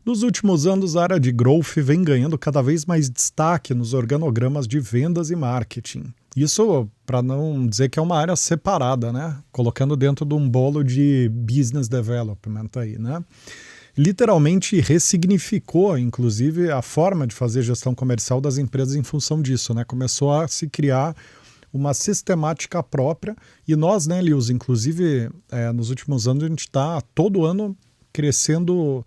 Nos últimos anos, a área de growth vem ganhando cada vez mais destaque nos organogramas de vendas e marketing. Isso para não dizer que é uma área separada, né? Colocando dentro de um bolo de business development aí, né? Literalmente ressignificou, inclusive, a forma de fazer gestão comercial das empresas em função disso, né? Começou a se criar uma sistemática própria e nós, né, Lius, inclusive, nos últimos anos a gente está todo ano crescendo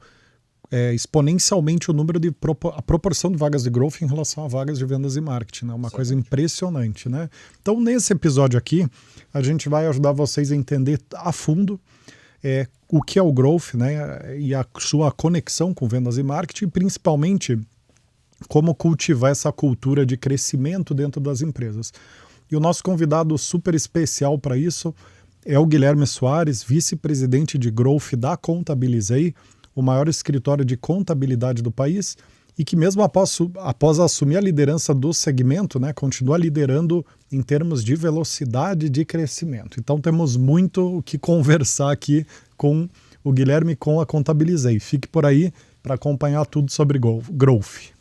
exponencialmente o número de a proporção de vagas de growth em relação a vagas de vendas e marketing, né? Uma coisa impressionante, né? Então, nesse episódio aqui, a gente vai ajudar vocês a entender a fundo o que é o growth, né? E a sua conexão com vendas e marketing, principalmente como cultivar essa cultura de crescimento dentro das empresas. E o nosso convidado super especial para isso é o Guilherme Soares, vice-presidente de growth da Contabilizei, o maior escritório de contabilidade do país, e que mesmo após assumir a liderança do segmento, né, continua liderando em termos de velocidade de crescimento. Então temos muito o que conversar aqui com o Guilherme, com a Contabilizei. Fique por aí para acompanhar tudo sobre growth.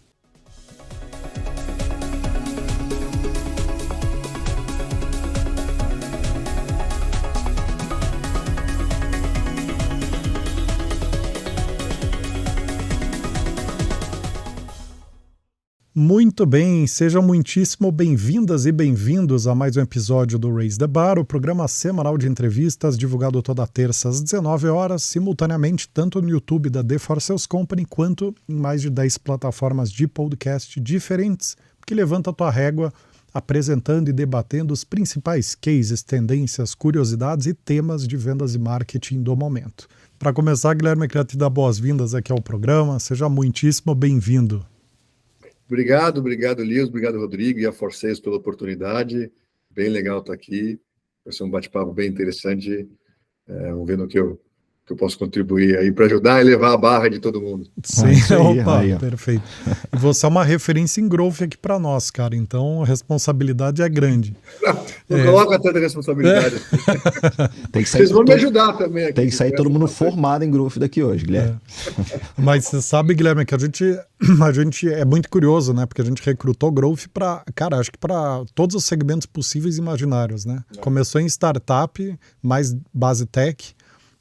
Muito bem, sejam muitíssimo bem-vindas e bem-vindos a mais um episódio do Raise the Bar, o programa semanal de entrevistas divulgado toda terça às 19 horas, simultaneamente tanto no YouTube da The For Sales Company quanto em mais de 10 plataformas de podcast diferentes, que levanta a tua régua apresentando e debatendo os principais cases, tendências, curiosidades e temas de vendas e marketing do momento. Para começar, Guilherme, eu queria te dar boas-vindas aqui ao programa, seja muitíssimo bem-vindo. Obrigado, Lios, obrigado, Rodrigo e a For Sales pela oportunidade. Bem legal estar aqui. Vai ser um bate-papo bem interessante. Vamos ver no que eu posso contribuir aí para ajudar e levar a barra de todo mundo. Sim, aí. Perfeito. E você é uma referência em growth aqui para nós, cara. Então a responsabilidade é grande. Não coloca tanta responsabilidade. Tem que sair Vocês vão me ajudar também aqui. Tem que sair todo mundo formado em growth daqui hoje, Guilherme. Mas você sabe, Guilherme, que a gente é muito curioso, né? Porque a gente recrutou growth para, cara, acho que para todos os segmentos possíveis e imaginários, né? Começou em startup, mais base tech,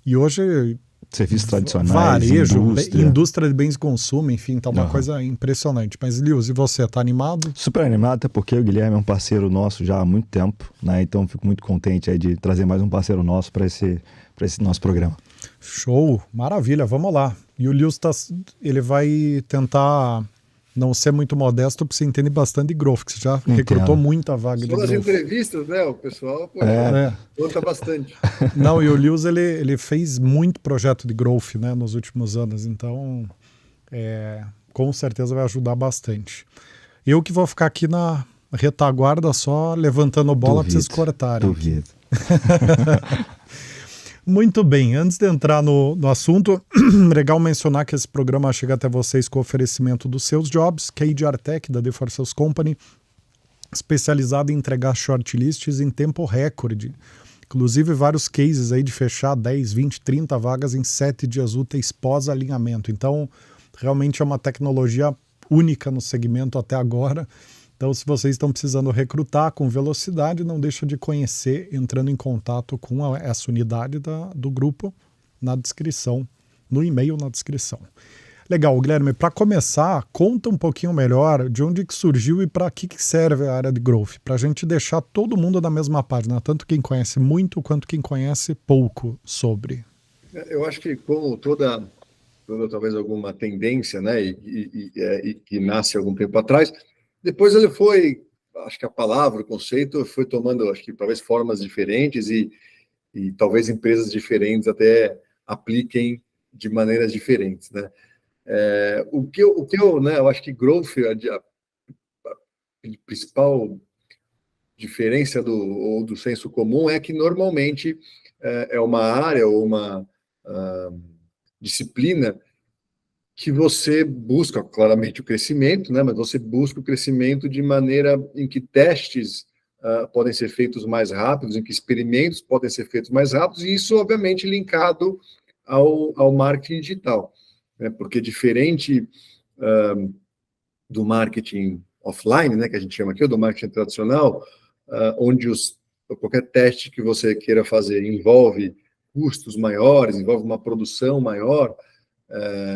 e hoje serviços tradicionais, varejo, indústria de bens de consumo, enfim, tá uma coisa impressionante. Mas, Lius, e você, tá animado? Super animado, até porque o Guilherme é um parceiro nosso já há muito tempo, né? Então fico muito contente aí de trazer mais um parceiro nosso para esse nosso programa. Show, maravilha, vamos lá. E o Lius ele vai tentar não ser muito modesto, porque você entende bastante de growth, que você já recrutou muita vaga de growth. Nas entrevistas, né, o pessoal conta bastante. Não, e o Lius, ele fez muito projeto de growth, né, nos últimos anos, então com certeza vai ajudar bastante. Eu que vou ficar aqui na retaguarda só levantando bola para vocês cortarem. Duvido. Muito bem, antes de entrar no assunto, legal mencionar que esse programa chega até vocês com o oferecimento dos seus jobs, que é a HR Tech, da The For Sales Company, especializada em entregar shortlists em tempo recorde. Inclusive vários cases aí de fechar 10, 20, 30 vagas em 7 dias úteis pós-alinhamento. Então, realmente é uma tecnologia única no segmento até agora. Então, se vocês estão precisando recrutar com velocidade, não deixa de conhecer entrando em contato com essa unidade do grupo na descrição, no e-mail na descrição. Legal, Guilherme, para começar, conta um pouquinho melhor de onde que surgiu e para que serve a área de growth, para a gente deixar todo mundo na mesma página, tanto quem conhece muito quanto quem conhece pouco sobre. Eu acho que como toda talvez alguma tendência, né, e que nasce algum tempo atrás, depois ele foi, acho que a palavra, o conceito foi tomando, acho que talvez formas diferentes e talvez empresas diferentes até apliquem de maneiras diferentes, né? O que eu, né, eu acho que growth, a principal diferença do senso comum é que normalmente é uma área ou uma disciplina que você busca, claramente, o crescimento, né? Mas você busca o crescimento de maneira em que testes podem ser feitos mais rápidos, em que experimentos podem ser feitos mais rápidos, e isso, obviamente, linkado ao marketing digital. né? Porque diferente do marketing offline, né, que a gente chama aqui, ou do marketing tradicional, onde qualquer teste que você queira fazer envolve custos maiores, envolve uma produção maior,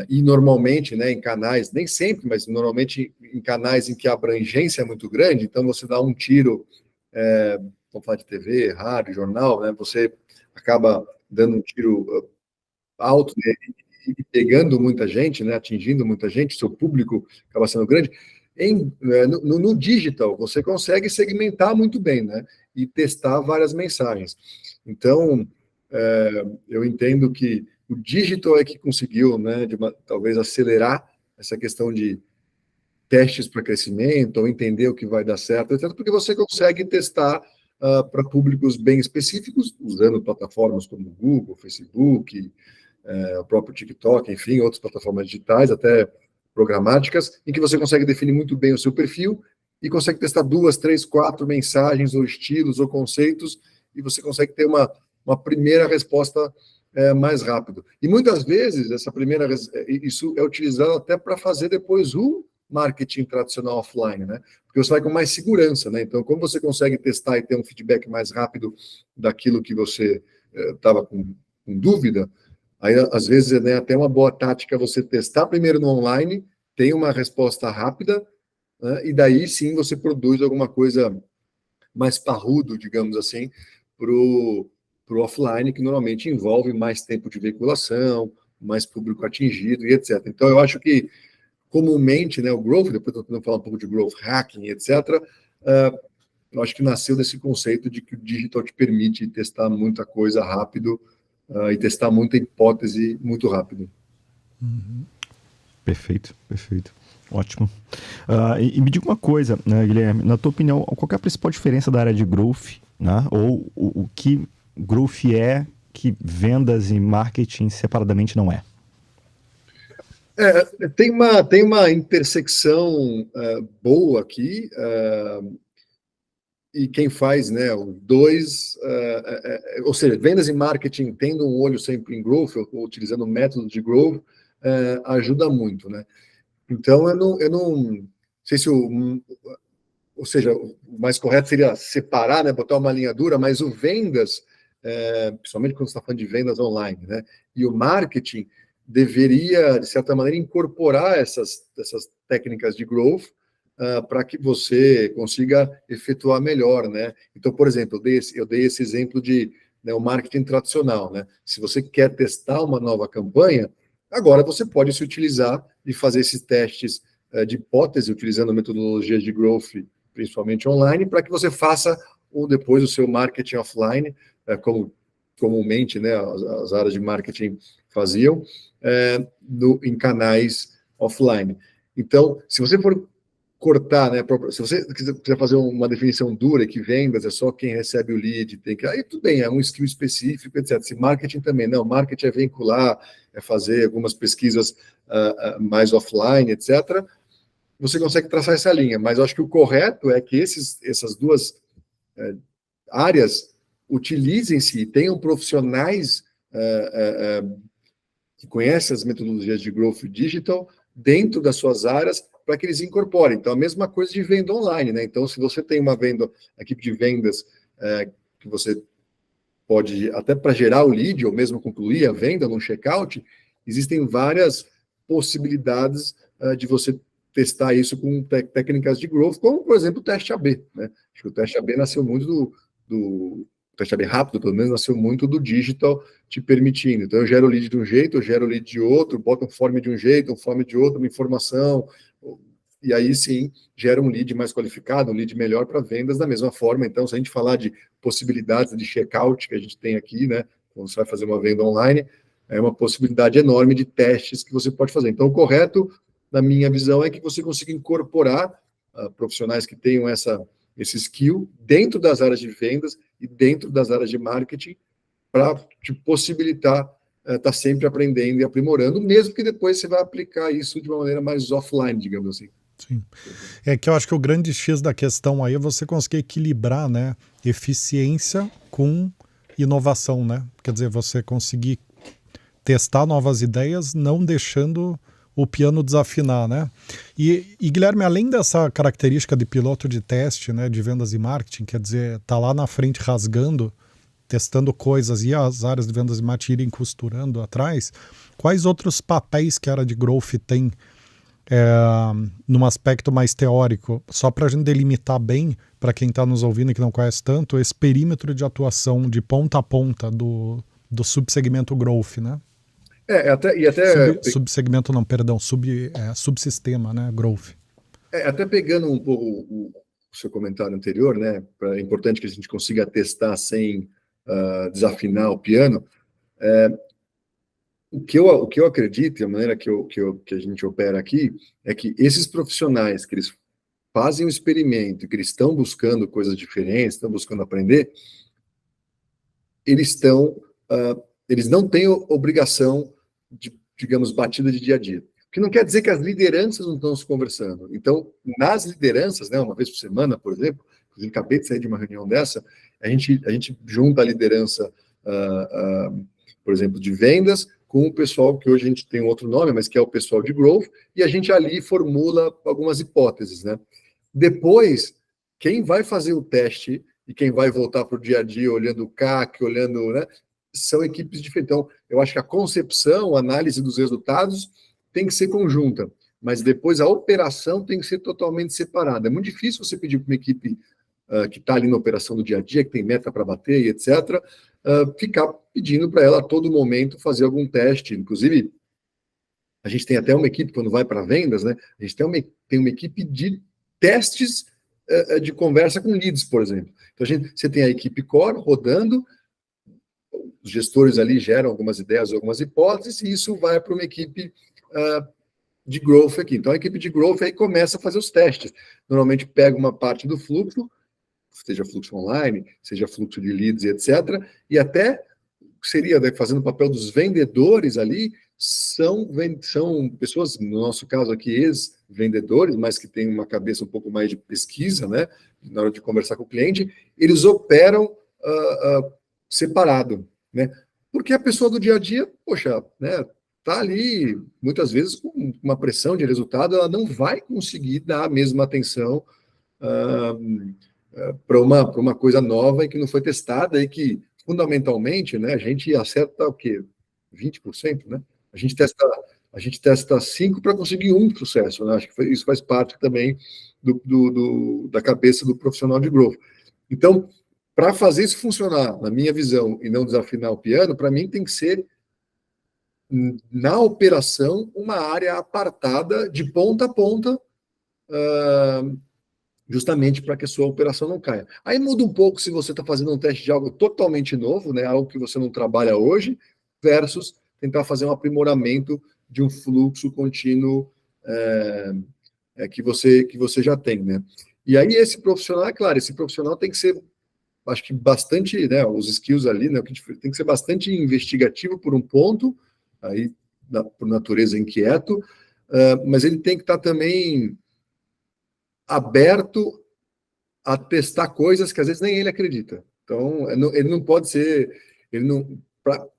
e normalmente, né, em canais, nem sempre, mas normalmente em canais em que a abrangência é muito grande, então você dá um tiro, vamos falar de TV, rádio, jornal, né, você acaba dando um tiro alto, né, e pegando muita gente, né, atingindo muita gente, seu público acaba sendo grande. No digital, você consegue segmentar muito bem, né, e testar várias mensagens. Então, eu entendo que o digital é que conseguiu, né, talvez acelerar essa questão de testes para crescimento, ou entender o que vai dar certo, etc., porque você consegue testar para públicos bem específicos, usando plataformas como Google, Facebook, o próprio TikTok, enfim, outras plataformas digitais, até programáticas, em que você consegue definir muito bem o seu perfil e consegue testar 2, 3, 4 mensagens, ou estilos, ou conceitos, e você consegue ter uma primeira resposta mais rápido. E muitas vezes, isso é utilizado até para fazer depois o marketing tradicional offline, né? Porque você vai com mais segurança, né? Então, como você consegue testar e ter um feedback mais rápido daquilo que você estava com dúvida, aí, às vezes, é, né, até uma boa tática você testar primeiro no online, tem uma resposta rápida, né, e daí sim você produz alguma coisa mais parrudo, digamos assim, para o offline, que normalmente envolve mais tempo de veiculação, mais público atingido e etc. Então, eu acho que, comumente, né, o growth, depois eu vou falar um pouco de growth hacking, etc., eu acho que nasceu desse conceito de que o digital te permite testar muita coisa rápido, e testar muita hipótese muito rápido. Perfeito, perfeito. Ótimo. E me diga uma coisa, né, Guilherme, na tua opinião, qual é a principal diferença da área de growth, né? Ou o que growth é que vendas e marketing separadamente não é? Tem uma intersecção boa aqui, e quem faz, né, os dois, ou seja, vendas e marketing tendo um olho sempre em growth, ou utilizando o método de growth, ajuda muito, né? Então, eu não sei se ou seja, o mais correto seria separar, né, botar uma linha dura, mas o vendas, principalmente quando você está falando de vendas online, né, e o marketing deveria, de certa maneira, incorporar essas técnicas de growth, para que você consiga efetuar melhor, né? Então, por exemplo, eu dei esse exemplo de, né, o marketing tradicional, né? Se você quer testar uma nova campanha, agora você pode se utilizar e fazer esses testes de hipótese, utilizando metodologias de growth, principalmente online, para que você faça depois o seu marketing offline, como comumente, né, as áreas de marketing faziam, em canais offline. Então, se você for cortar, né? Se você quiser fazer uma definição dura, que vendas é só quem recebe o lead, tem que. Aí tudo bem, é um skill específico, etc. Se marketing também, não, marketing é vincular, é fazer algumas pesquisas mais offline, etc. Você consegue traçar essa linha, mas eu acho que o correto é que essas duas áreas utilizem-se, tenham profissionais que conhecem as metodologias de growth digital dentro das suas áreas, para que eles incorporem. Então, a mesma coisa de venda online, né? Então, se você tem uma equipe de vendas, que você pode, até para gerar o lead, ou mesmo concluir a venda no checkout, existem várias possibilidades de você testar isso com técnicas de growth, como, por exemplo, o teste AB, né? Acho que o teste AB nasceu muito o teste AB rápido, pelo menos, nasceu muito do digital te permitindo. Então, eu gero o lead de um jeito, eu gero o lead de outro, boto um form de um jeito, um form de outro, uma informação, e aí sim gera um lead mais qualificado, um lead melhor para vendas da mesma forma. Então, se a gente falar de possibilidades de checkout que a gente tem aqui, né, quando você vai fazer uma venda online, é uma possibilidade enorme de testes que você pode fazer. Então, o correto, na minha visão, é que você consiga incorporar profissionais que tenham esse skill dentro das áreas de vendas e dentro das áreas de marketing, para te possibilitar estar sempre aprendendo e aprimorando, mesmo que depois você vai aplicar isso de uma maneira mais offline, digamos assim. Sim. É que eu acho que o grande X da questão aí é você conseguir equilibrar, né, eficiência com inovação, né? Quer dizer, você conseguir testar novas ideias, não deixando o piano desafinar, né? E Guilherme, além dessa característica de piloto de teste, né, de vendas e marketing, quer dizer, tá lá na frente rasgando, testando coisas e as áreas de vendas e marketing irem costurando atrás, quais outros papéis que a área de growth tem num aspecto mais teórico, só para a gente delimitar bem, para quem está nos ouvindo e que não conhece tanto, esse perímetro de atuação de ponta a ponta do subsegmento growth, né? Subsegmento não, perdão, subsistema, né, growth. Até pegando um pouco o seu comentário anterior, né, é importante que a gente consiga testar sem desafinar o piano. O que eu acredito, e a maneira que a gente opera aqui, é que esses profissionais que eles fazem o experimento, que eles estão buscando coisas diferentes, estão buscando aprender, eles não têm obrigação de, digamos, batida de dia a dia. O que não quer dizer que as lideranças não estão se conversando. Então, nas lideranças, né, uma vez por semana, por exemplo, inclusive acabei de sair de uma reunião dessa, a gente junta a liderança, por exemplo, de vendas, com o pessoal que hoje a gente tem um outro nome, mas que é o pessoal de growth, e a gente ali formula algumas hipóteses, né? Depois, quem vai fazer o teste e quem vai voltar para o dia a dia olhando o CAC, olhando, né, são equipes diferentes. Então, eu acho que a concepção, a análise dos resultados tem que ser conjunta, mas depois a operação tem que ser totalmente separada. É muito difícil você pedir para uma equipe que está ali na operação do dia a dia, que tem meta para bater e etc., ficar pedindo para ela a todo momento fazer algum teste. Inclusive, a gente tem até uma equipe, quando vai para vendas, né? A gente tem uma equipe de testes de conversa com leads, por exemplo. Então, você tem a equipe core rodando, os gestores ali geram algumas ideias, algumas hipóteses, e isso vai para uma equipe de growth aqui. Então, a equipe de growth aí começa a fazer os testes. Normalmente pega uma parte do fluxo, seja fluxo online, seja fluxo de leads, etc., e até seria, né, fazendo o papel dos vendedores ali, são pessoas, no nosso caso aqui, ex-vendedores, mas que têm uma cabeça um pouco mais de pesquisa, né, na hora de conversar com o cliente, eles operam separado, né, porque a pessoa do dia a dia, poxa, né, tá ali, muitas vezes, com uma pressão de resultado, ela não vai conseguir dar a mesma atenção para uma coisa nova e que não foi testada e que, fundamentalmente, né, a gente acerta o quê? 20%, né? A gente testa 5% para conseguir 1 sucesso, né? Acho que isso faz parte também da cabeça do profissional de growth. Então, para fazer isso funcionar, na minha visão, e não desafinar o piano, para mim tem que ser, na operação, uma área apartada de ponta a ponta, justamente para que a sua operação não caia. Aí muda um pouco se você está fazendo um teste de algo totalmente novo, né, algo que você não trabalha hoje, versus tentar fazer um aprimoramento de um fluxo contínuo que você já tem, né? E aí esse profissional, é claro, esse profissional tem que ser, acho que bastante, né, os skills ali, né, tem que ser bastante investigativo por um ponto, aí por natureza inquieto, mas ele tem que estar também aberto a testar coisas que às vezes nem ele acredita. Então, ele não pode ser,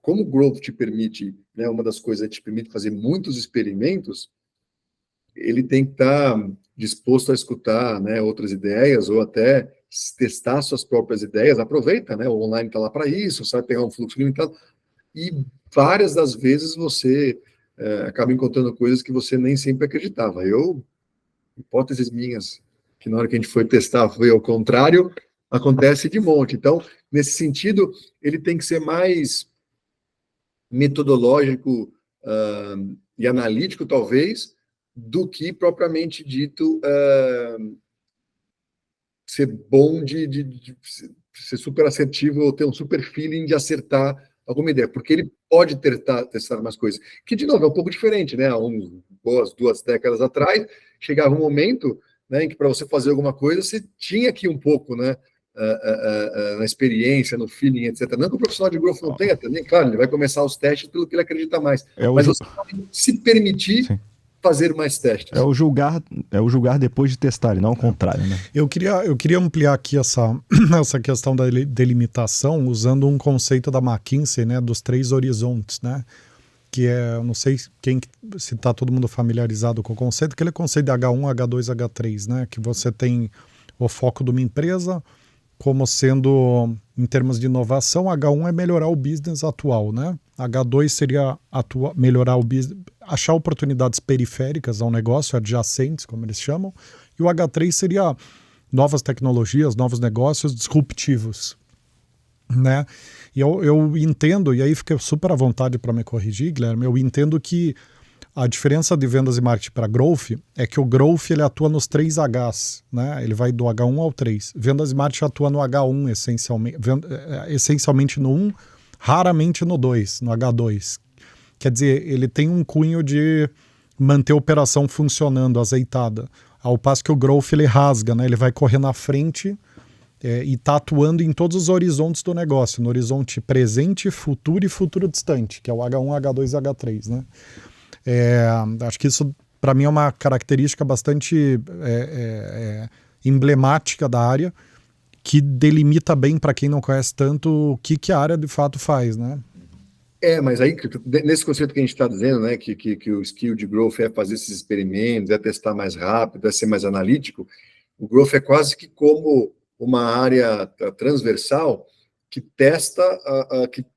como o growth te permite, né, uma das coisas que te permite fazer muitos experimentos, ele tem que estar disposto a escutar, né, outras ideias ou até testar suas próprias ideias. Aproveita, né, o online está lá para isso, sabe pegar um fluxo limitado, e várias das vezes você acaba encontrando coisas que você nem sempre acreditava. Hipóteses minhas, que na hora que a gente foi testar foi ao contrário, acontece de monte. Então, nesse sentido, ele tem que ser mais metodológico e analítico, talvez, do que propriamente dito ser bom de ser super assertivo ou ter um super feeling de acertar alguma ideia, porque ele pode testar mais coisas. Que, de novo, é um pouco diferente, né? Há boas 2 décadas atrás, chegava um momento, né, em que para você fazer alguma coisa, você tinha que ir um pouco, né, na experiência, no feeling, etc. Não que o profissional de growth não tenha também, claro, ele vai começar os testes pelo que ele acredita mais. Mas você pode se permitir fazer mais testes. É o julgar depois de testar, e não ao contrário, né? Eu queria ampliar aqui essa questão da delimitação usando um conceito da McKinsey, né, dos 3 horizontes, né? que é, eu não sei se está todo mundo familiarizado com o conceito, aquele conceito de H1, H2, H3, né? Que você tem o foco de uma empresa como sendo, em termos de inovação, H1 é melhorar o business atual, né? H2 seria melhorar o business, achar oportunidades periféricas ao negócio, adjacentes, como eles chamam, e o H3 seria novas tecnologias, novos negócios disruptivos, né? E eu entendo, e aí fica super à vontade para me corrigir, Guilherme, eu entendo que a diferença de vendas e marketing para growth é que o growth ele atua nos 3 Hs, né? Ele vai do H1 ao 3. Vendas e marketing atua no H1 essencialmente no 1, raramente no 2, no H2. Quer dizer, ele tem um cunho de manter a operação funcionando, azeitada. Ao passo que o growth ele rasga, né? Ele vai correr na frente e está atuando em todos os horizontes do negócio, no horizonte presente, futuro e futuro distante, que é o H1, H2 e H3, né? Acho que isso, para mim, é uma característica bastante emblemática da área, que delimita bem, para quem não conhece tanto, o que a área de fato faz, né? Mas aí, nesse conceito que a gente está dizendo, né, que o skill de growth é fazer esses experimentos, é testar mais rápido, é ser mais analítico, o growth é quase que como uma área transversal que testa,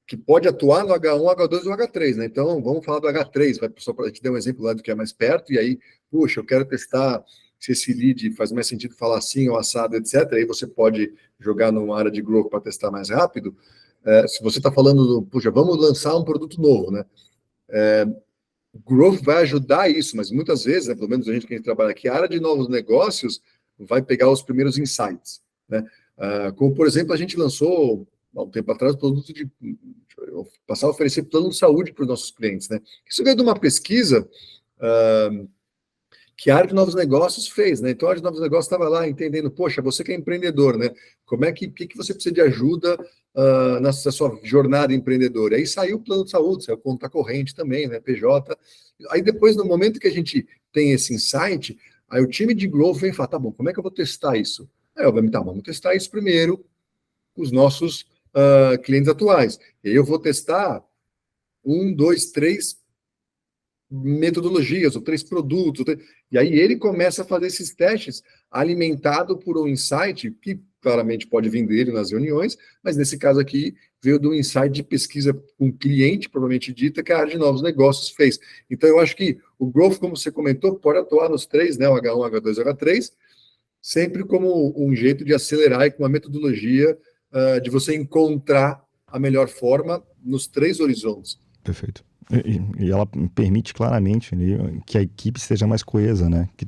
que pode atuar no H1, H2 ou H3, né? Então, vamos falar do H3, só para a gente dar um exemplo lá do que é mais perto, e aí, puxa, eu quero testar se esse lead faz mais sentido falar assim ou assado, etc. Aí você pode jogar numa área de growth para testar mais rápido. Se você está falando, puxa, vamos lançar um produto novo, né? O growth vai ajudar isso, mas muitas vezes, né, pelo menos a gente que trabalha aqui, a área de novos negócios vai pegar os primeiros insights, né? Como, por exemplo, a gente lançou, há um tempo atrás, produto de passar a oferecer plano de saúde para os nossos clientes, né? Isso veio de uma pesquisa que a área de novos negócios fez, né? Então a área de novos negócios estava lá entendendo, poxa, você que é empreendedor, né? Como é que você precisa de ajuda na sua jornada empreendedora? Aí saiu o plano de saúde, saiu conta corrente também, né? PJ. Aí depois, no momento que a gente tem esse insight, aí o time de growth vem falar, tá bom, como é que eu vou testar isso? Aí, obviamente, vamos testar isso primeiro com os nossos clientes atuais. E aí eu vou testar 1, 2, 3 metodologias, ou 3 produtos, e aí ele começa a fazer esses testes alimentado por um insight que claramente pode vir dele nas reuniões, mas nesse caso aqui veio do insight de pesquisa com cliente, provavelmente dita, que a área de novos negócios fez. Então eu acho que o growth, como você comentou, pode atuar nos 3, né, o H1, H2, H3, sempre como um jeito de acelerar e com uma metodologia de você encontrar a melhor forma nos 3 horizontes. Perfeito. E ela permite claramente ali, que a equipe seja mais coesa, né? Que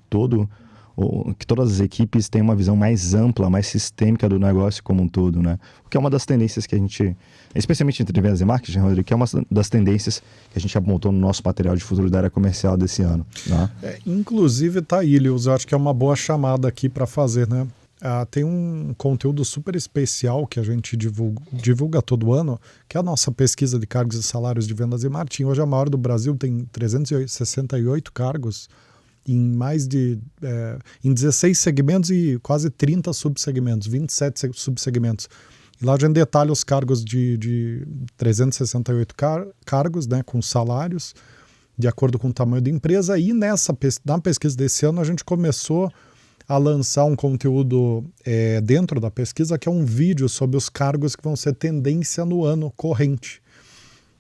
todas as equipes tenham uma visão mais ampla, mais sistêmica do negócio como um todo, né? O que é uma das tendências que a gente, especialmente entre vendas e marketing, Rodrigo, que é uma das tendências que a gente apontou no nosso material de futuro da área comercial desse ano, né? Inclusive, tá aí, Lius, eu acho que é uma boa chamada aqui para fazer, né? Tem um conteúdo super especial que a gente divulga todo ano, que é a nossa pesquisa de cargos e salários de vendas e marketing. Hoje a maior do Brasil, tem 368 cargos em em 16 segmentos e quase 30 subsegmentos, 27 subsegmentos. E lá a gente detalha os cargos de 368 cargos, né, com salários, de acordo com o tamanho da empresa. E na pesquisa desse ano a gente começou a lançar um conteúdo dentro da pesquisa, que é um vídeo sobre os cargos que vão ser tendência no ano corrente.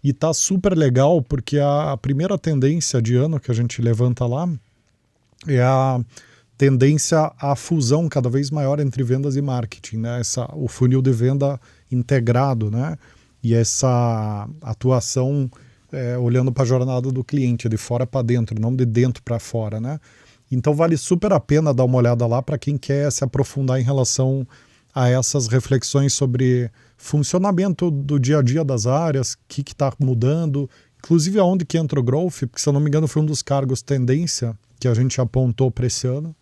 E tá super legal, porque a primeira tendência de ano que a gente levanta lá é a tendência à fusão cada vez maior entre vendas e marketing, né? O funil de venda integrado, né? E essa atuação olhando para a jornada do cliente, de fora para dentro, não de dentro para fora, né? Então vale super a pena dar uma olhada lá para quem quer se aprofundar em relação a essas reflexões sobre funcionamento do dia a dia das áreas, o que está mudando, inclusive aonde que entra o growth, porque se eu não me engano foi um dos cargos tendência que a gente apontou para esse ano.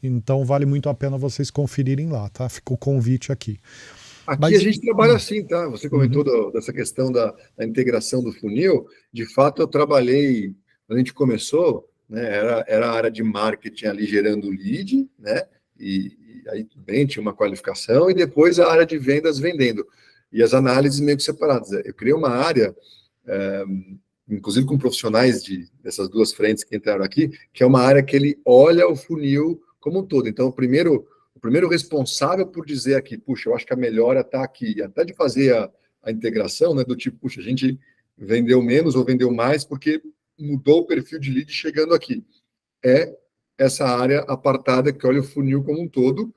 Então vale muito a pena vocês conferirem lá, tá? Fica o convite aqui. Aqui a gente trabalha assim, tá? Você comentou dessa questão da integração do funil. De fato, eu trabalhei, quando a gente começou, né, era a área de marketing ali gerando lead, né? E aí bem, tinha uma qualificação, e depois a área de vendas vendendo. E as análises meio que separadas. Eu criei uma área inclusive com profissionais dessas duas frentes que entraram aqui, que é uma área que ele olha o funil como um todo. Então, o primeiro responsável por dizer aqui, puxa, eu acho que a melhora está aqui, até de fazer a integração, né, do tipo, puxa, a gente vendeu menos ou vendeu mais porque mudou o perfil de lead chegando aqui. É essa área apartada que olha o funil como um todo.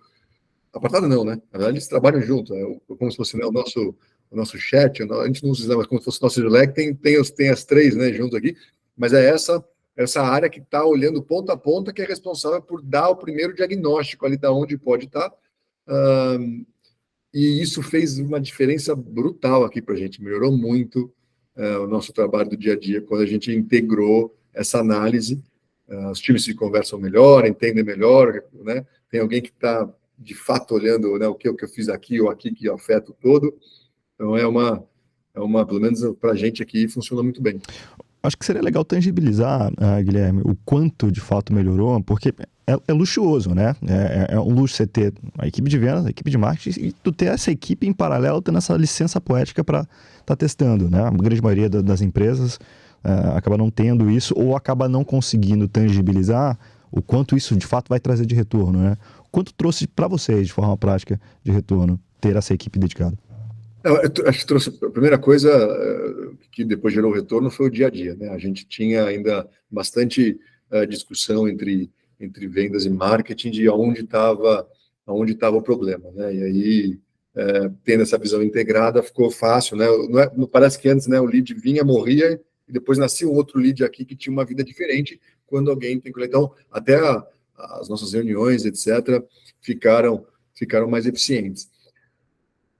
Apartada não, né? Na verdade, eles trabalham junto, como se fosse, né, o nosso chat, a gente não usa, mas como se fosse o nosso Slack, tem as três, né, junto aqui, mas é essa área que está olhando ponta a ponta, que é responsável por dar o primeiro diagnóstico ali da onde pode estar, e isso fez uma diferença brutal aqui para a gente, melhorou muito o nosso trabalho do dia a dia, quando a gente integrou essa análise, os times se conversam melhor, entendem melhor, né? Tem alguém que está, de fato, olhando, né, o que eu fiz aqui ou aqui que afeta o todo. Então, pelo menos para a gente aqui, funciona muito bem. Acho que seria legal tangibilizar, Guilherme, o quanto de fato melhorou, porque é luxuoso, né? É um luxo você ter a equipe de vendas, a equipe de marketing, e tu ter essa equipe em paralelo, tendo essa licença poética para estar testando, né? A grande maioria das empresas acaba não tendo isso, ou acaba não conseguindo tangibilizar o quanto isso de fato vai trazer de retorno, né? O quanto trouxe para vocês, de forma prática, de retorno, ter essa equipe dedicada? Eu acho que trouxe a primeira coisa que depois gerou retorno foi o dia a dia, né? A gente tinha ainda bastante discussão entre vendas e marketing de aonde estava o problema, né? E aí, tendo essa visão integrada, ficou fácil, né? Não parece que antes, né, o lead vinha, morria, e depois nascia um outro lead aqui que tinha uma vida diferente quando alguém tem que... Então, até as nossas reuniões, etc., ficaram mais eficientes.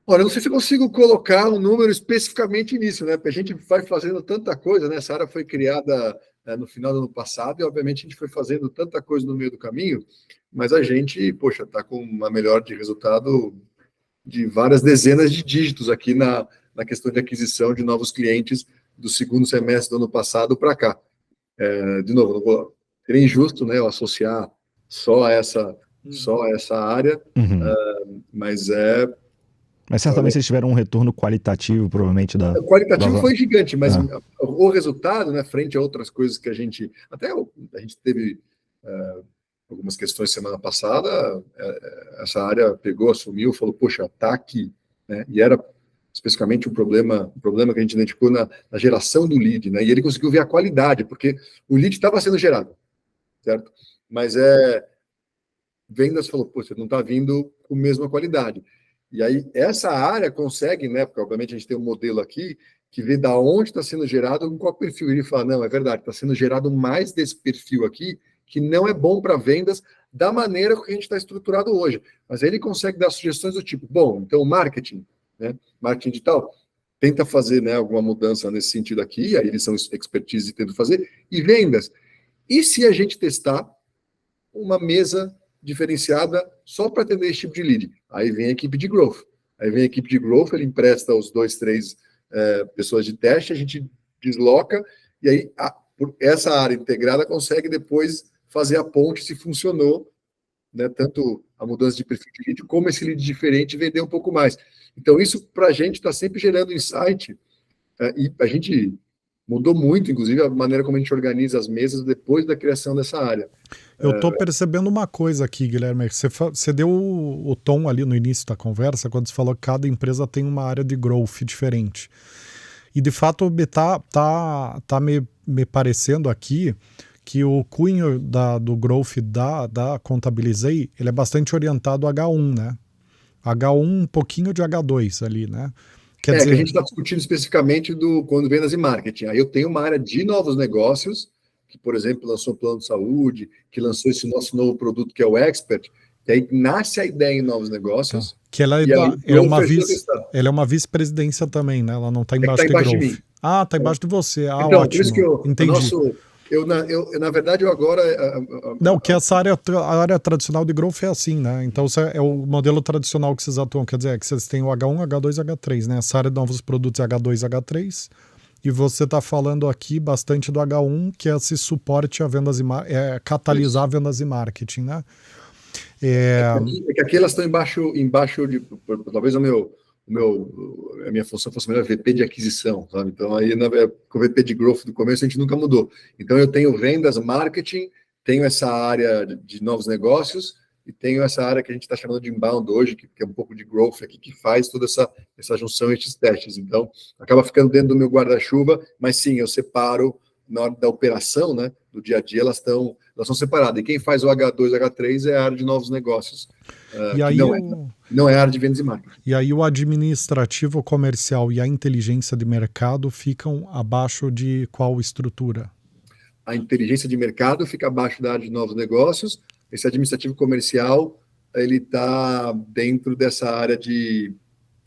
Olha, eu não sei se eu consigo colocar um número especificamente nisso, né? Porque a gente vai fazendo tanta coisa, né? Essa área foi criada no final do ano passado e, obviamente, a gente foi fazendo tanta coisa no meio do caminho, mas a gente, poxa, está com uma melhora de resultado de várias dezenas de dígitos aqui na questão de aquisição de novos clientes do segundo semestre do ano passado para cá. De novo, não vou ser injusto, né? Eu associar só essa área, mas Mas certamente vocês tiveram um retorno qualitativo, provavelmente, O qualitativo foi gigante, mas o resultado, né, frente a outras coisas que a gente teve algumas questões semana passada, essa área pegou, assumiu, falou, poxa, tá aqui, né? E era especificamente um problema que a gente identificou na geração do lead, né? E ele conseguiu ver a qualidade, porque o lead estava sendo gerado, certo? Mas vendas falou, poxa, não está vindo com a mesma qualidade. E aí, essa área consegue, né? Porque, obviamente, a gente tem um modelo aqui que vê da onde está sendo gerado, com qual perfil. Ele fala, não, é verdade, está sendo gerado mais desse perfil aqui, que não é bom para vendas da maneira que a gente está estruturado hoje. Mas aí ele consegue dar sugestões do tipo, bom, então marketing, né? Marketing digital, tenta fazer, né, alguma mudança nesse sentido aqui, aí eles são expertise e tentam fazer, e vendas. E se a gente testar uma mesa diferenciada só para atender esse tipo de lead? Aí vem a equipe de growth. Ele empresta os 2, 3 pessoas de teste, a gente desloca, e aí essa área integrada consegue depois fazer a ponte se funcionou, né, tanto a mudança de perfil de lead, como esse lead diferente vender um pouco mais. Então, isso para a gente está sempre gerando insight, e a gente mudou muito, inclusive, a maneira como a gente organiza as mesas depois da criação dessa área. Eu estou percebendo uma coisa aqui, Guilherme. Você deu o tom ali no início da conversa, quando você falou que cada empresa tem uma área de growth diferente. E, de fato, tá me parecendo aqui que o cunho do growth da Contabilizei, ele é bastante orientado a H1, né? H1, um pouquinho de H2 ali, né? Quer dizer, que a gente está discutindo especificamente quando vendas e marketing. Aí eu tenho uma área de novos negócios, que, por exemplo, lançou um plano de saúde, que lançou esse nosso novo produto, que é o Expert, que aí nasce a ideia em novos negócios. Tá. Que ela é uma vice-presidência também, né? Ela não está embaixo, de growth. De mim. Ah, está embaixo de você. Ah, então, ótimo. Por isso que entendi. Na verdade, eu agora... Não, que essa a área tradicional de growth é assim, né? Então, é o modelo tradicional que vocês atuam. Quer dizer, que vocês têm o H1, H2 e H3, né? Essa área de novos produtos é H2 e H3. E você está falando aqui bastante do H1, que é esse suporte a vendas e catalisar vendas e marketing, né? É que aqui elas estão embaixo de... Talvez o a minha função fosse melhor VP de aquisição, sabe? Então, aí, com o VP de growth do começo, a gente nunca mudou. Então, eu tenho vendas, marketing, tenho essa área de novos negócios e tenho essa área que a gente está chamando de inbound hoje, que é um pouco de growth aqui, que faz toda essa junção entre esses testes. Então, acaba ficando dentro do meu guarda-chuva, mas sim, eu separo na hora da operação, né, do dia a dia, elas são separadas. E quem faz o H2 e H3 é a área de novos negócios, E aí não é a área de vendas e marketing. E aí o administrativo, o comercial e a inteligência de mercado ficam abaixo de qual estrutura? A inteligência de mercado fica abaixo da área de novos negócios. Esse administrativo comercial, ele está dentro dessa área de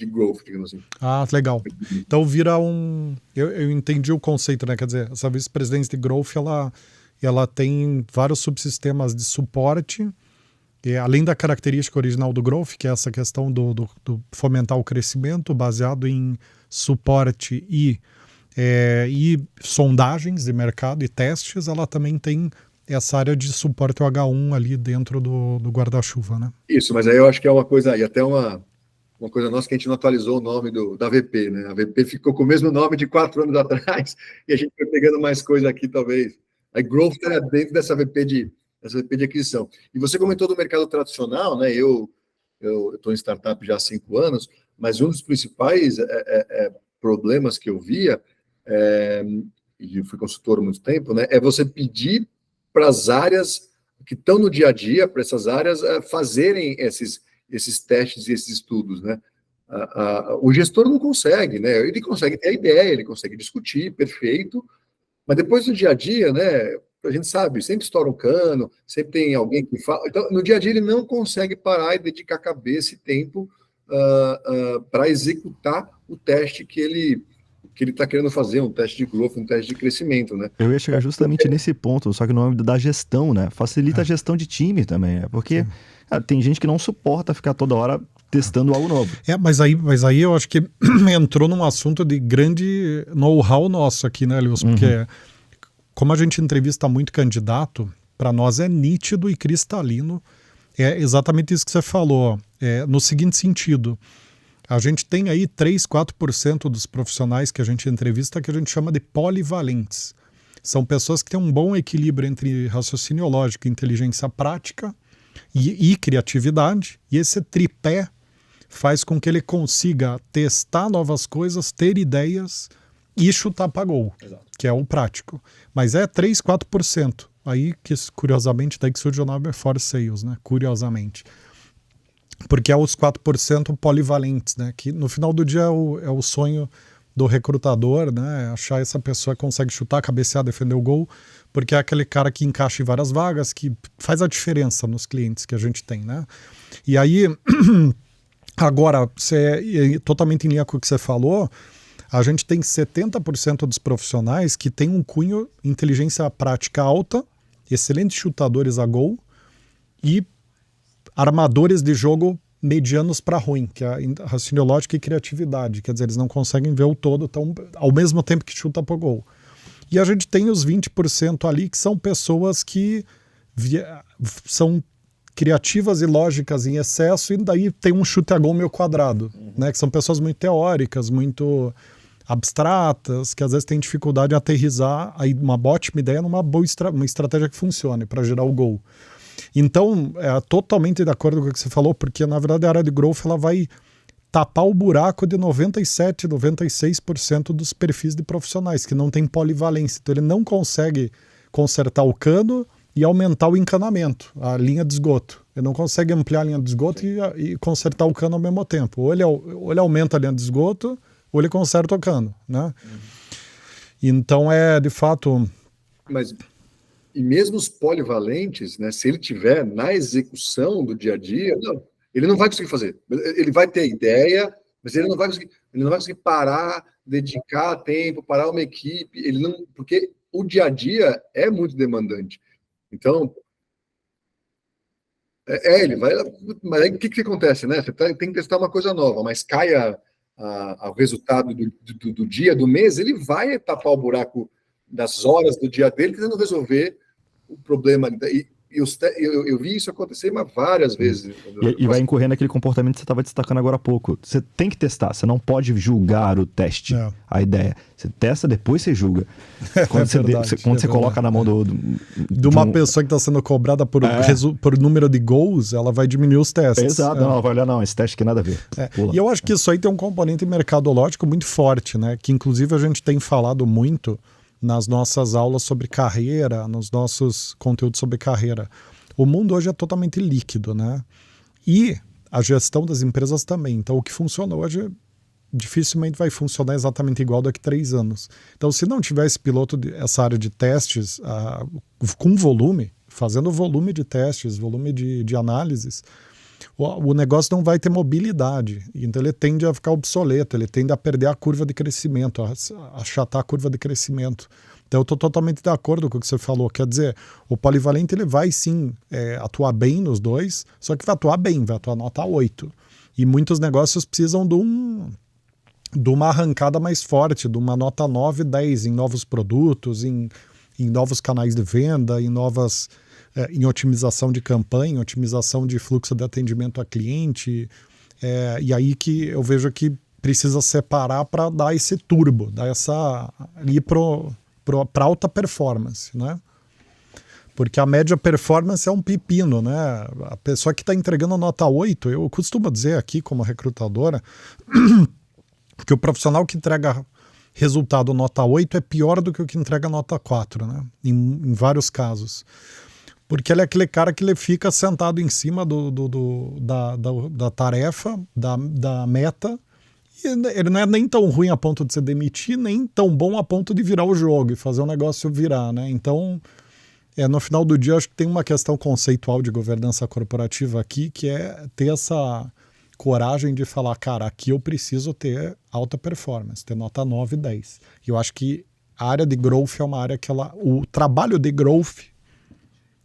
growth, digamos assim. Ah, legal. Então vira um... Eu entendi o conceito, né? Quer dizer, essa vice-presidência de growth, ela tem vários subsistemas de suporte, e além da característica original do growth, que é essa questão do fomentar o crescimento baseado em suporte e sondagens de mercado e testes, ela também tem essa área de suporte ao H1 ali dentro do guarda-chuva, né? Isso, mas aí eu acho que é uma coisa, e até uma coisa nossa que a gente não atualizou o nome da VP, né? A VP ficou com o mesmo nome de 4 anos atrás, e a gente foi pegando mais coisa aqui, talvez. A growth está dentro dessa VP de aquisição. E você comentou do mercado tradicional, né? Eu estou em startup já há 5 anos, mas um dos principais problemas que eu via, e eu fui consultor há muito tempo, né? É você pedir para as áreas que estão no dia a dia, para essas áreas fazerem esses testes e esses estudos, né? O gestor não consegue, né? Ele consegue ter a ideia, ele consegue discutir, perfeito, mas depois do dia a dia, né? A gente sabe, sempre estoura um cano, sempre tem alguém que fala. Então, no dia a dia, ele não consegue parar e dedicar cabeça e tempo para executar o teste que ele está querendo fazer, um teste de growth, um teste de crescimento, né? Eu ia chegar justamente nesse ponto, só que no âmbito da gestão, né? Facilita a gestão de time também, porque tem gente que não suporta ficar toda hora testando algo novo. Mas aí eu acho que entrou num assunto de grande know-how nosso aqui, né, Lewis? Porque como a gente entrevista muito candidato, para nós é nítido e cristalino, é exatamente isso que você falou, no seguinte sentido: a gente tem aí 3, 4% dos profissionais que a gente entrevista que a gente chama de polivalentes. São pessoas que têm um bom equilíbrio entre raciocínio lógico, inteligência prática e criatividade, e esse tripé faz com que ele consiga testar novas coisas, ter ideias e chutar para gol, que é o prático. Mas é 3, 4%. Aí, que curiosamente, daí que surge o nome Force Sales, né? Curiosamente. Porque é os 4% polivalentes, né? Que no final do dia é o sonho do recrutador, né? Achar essa pessoa que consegue chutar, cabecear, defender o gol, porque é aquele cara que encaixa em várias vagas, que faz a diferença nos clientes que a gente tem, né? E aí, agora, totalmente em linha com o que você falou, a gente tem 70% dos profissionais que tem um cunho inteligência prática alta, excelentes chutadores a gol e armadores de jogo medianos para ruim, que é raciocínio lógico e criatividade. Quer dizer, eles não conseguem ver o todo ao mesmo tempo que chuta para gol. E a gente tem os 20% ali que são pessoas que são criativas e lógicas em excesso, e daí tem um chute a gol meio quadrado, né? Que são pessoas muito teóricas, muito abstratas, que às vezes têm dificuldade de aterrissar aí uma ótima ideia numa boa uma estratégia que funcione para gerar o gol. Então, totalmente de acordo com o que você falou, porque na verdade a área de growth ela vai tapar o buraco de 97%, 96% dos perfis de profissionais que não tem polivalência. Então ele não consegue consertar o cano e aumentar o encanamento, a linha de esgoto. Ele não consegue ampliar a linha de esgoto e consertar o cano ao mesmo tempo. Ou ele aumenta a linha de esgoto, ou ele conserta o cano, né? Então de fato... E mesmo os polivalentes, né, se ele tiver na execução do dia a dia, ele não vai conseguir fazer. Ele vai ter ideia, mas ele não vai conseguir parar, dedicar tempo, parar uma equipe, porque o dia a dia é muito demandante. Então, ele vai... Mas aí o que acontece, né? Você tem que testar uma coisa nova, mas caia o resultado do dia, do mês, ele vai tapar o buraco das horas do dia dele, tentando resolver o problema. E eu vi isso acontecer várias vezes. E vai incorrendo aquele comportamento que você estava destacando agora há pouco. Você tem que testar, você não pode julgar o teste, a ideia. Você testa, depois você julga. Quando você coloca na mão de uma pessoa que está sendo cobrada por número de gols, ela vai diminuir os testes. Exato, não, vai olhar, não, esse teste aqui nada a ver. E eu acho que isso aí tem um componente mercadológico muito forte, né? Que inclusive a gente tem falado muito nas nossas aulas sobre carreira, nos nossos conteúdos sobre carreira. O mundo hoje é totalmente líquido, né? E a gestão das empresas também. Então, o que funciona hoje dificilmente vai funcionar exatamente igual daqui a 3 anos. Então, se não tiver esse piloto, essa área de testes com volume, fazendo volume de testes, volume de análises, o negócio não vai ter mobilidade. Então ele tende a ficar obsoleto, ele tende a perder a curva de crescimento, a achatar a curva de crescimento. Então eu estou totalmente de acordo com o que você falou. Quer dizer, o polivalente ele vai sim atuar bem nos dois, só que vai atuar bem, vai atuar nota 8. E muitos negócios precisam de uma arrancada mais forte, de uma nota 9, 10 em novos produtos, em novos canais de venda, em otimização de campanha, otimização de fluxo de atendimento a cliente, e aí que eu vejo que precisa separar para dar esse turbo, dar ir para alta performance, né? Porque a média performance é um pepino, né? A pessoa que está entregando nota 8, eu costumo dizer aqui como recrutadora, que o profissional que entrega resultado nota 8 é pior do que o que entrega nota 4, né? Em vários casos. Porque ele é aquele cara que ele fica sentado em cima da tarefa, da meta, e ele não é nem tão ruim a ponto de se demitir, nem tão bom a ponto de virar o jogo e fazer o negócio virar, né? Então, no final do dia, acho que tem uma questão conceitual de governança corporativa aqui, que é ter essa coragem de falar, cara, aqui eu preciso ter alta performance, ter nota 9 e 10. E eu acho que a área de growth é uma área que o trabalho de growth,